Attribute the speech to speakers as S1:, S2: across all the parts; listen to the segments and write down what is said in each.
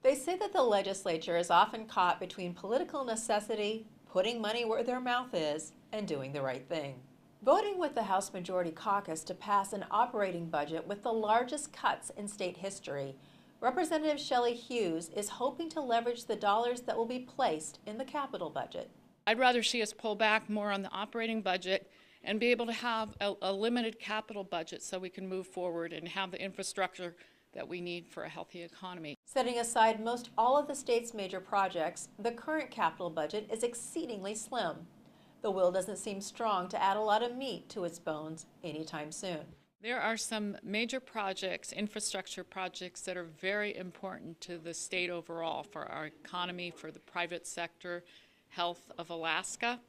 S1: They say that the legislature is often caught between political necessity, putting money where their mouth is, and doing the right thing. Voting with the House Majority Caucus to pass an operating budget with the largest cuts in state history, Representative Shelley Hughes is hoping to leverage the dollars that will be placed in the capital budget.
S2: I'd rather see us pull back more on the operating budget and be able to have a limited capital budget so we can move forward and have the infrastructure that we need for a healthy economy.
S1: Setting aside most all of the state's major projects, the current capital budget is exceedingly slim. The will doesn't seem strong to add a lot of meat to its bones anytime soon.
S2: There are some major projects, infrastructure projects, that are very important to the state overall, for our economy, for the private sector, health of Alaska.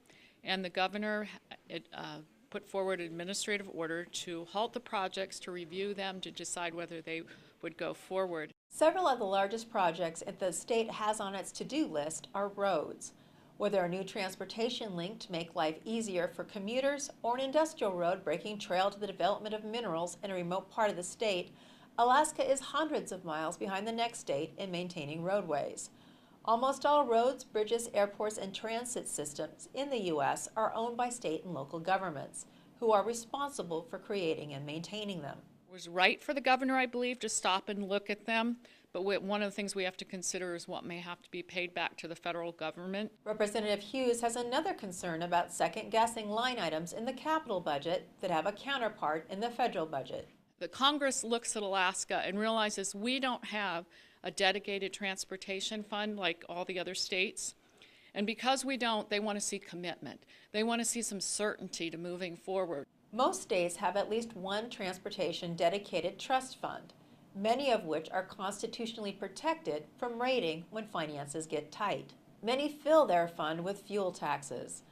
S2: And the governor put forward an administrative order to halt the projects, to review them, to decide whether they would go forward.
S1: Several of the largest projects that the state has on its to-do list are roads. Whether a new transportation link to make life easier for commuters or an industrial road breaking trail to the development of minerals in a remote part of the state, Alaska is hundreds of miles behind the next state in maintaining roadways. Almost all roads, bridges, airports, and transit systems in the U.S. are owned by state and local governments, who are responsible for creating and maintaining them.
S2: It was right for the governor, I believe, to stop and look at them, but one of the things we have to consider is what may have to be paid back to the federal government.
S1: Representative Hughes has another concern about second-guessing line items in the capital budget that have a counterpart in the federal budget.
S2: The Congress looks at Alaska and realizes we don't have a dedicated transportation fund like all the other states. And because we don't, they want to see commitment. They want to see some certainty to moving forward.
S1: Most states have at least one transportation dedicated trust fund, many of which are constitutionally protected from raiding when finances get tight. Many fill their fund with fuel taxes.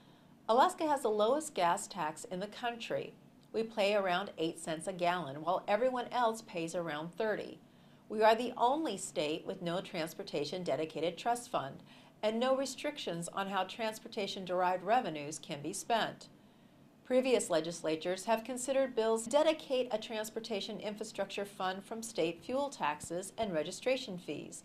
S1: Alaska has the lowest gas tax in the country. We pay around 8 cents a gallon, while everyone else pays around 30. We are the only state with no transportation dedicated trust fund and no restrictions on how transportation-derived revenues can be spent. Previous legislatures have considered bills to dedicate a transportation infrastructure fund from state fuel taxes and registration fees,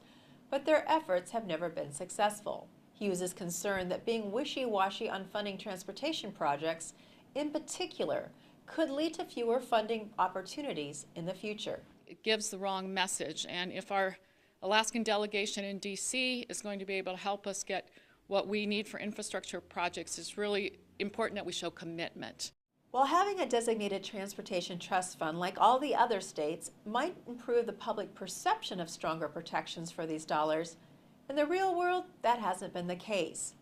S1: but their efforts have never been successful. Hughes is concerned that being wishy-washy on funding transportation projects, in particular, could lead to fewer funding opportunities in the future.
S2: It gives the wrong message, and if our Alaskan delegation in D.C. is going to be able to help us get what we need for infrastructure projects, it's really important that we show commitment.
S1: While having a designated transportation trust fund like all the other states might improve the public perception of stronger protections for these dollars, in the real world that hasn't been the case.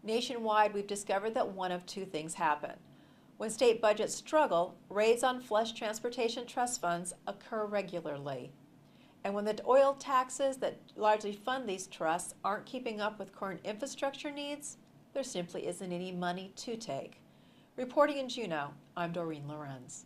S1: Nationwide, we've discovered that one of two things happen. When state budgets struggle, raids on flush transportation trust funds occur regularly. And when the oil taxes that largely fund these trusts aren't keeping up with current infrastructure needs, there simply isn't any money to take. Reporting in Juneau, I'm Dorene Lorenz.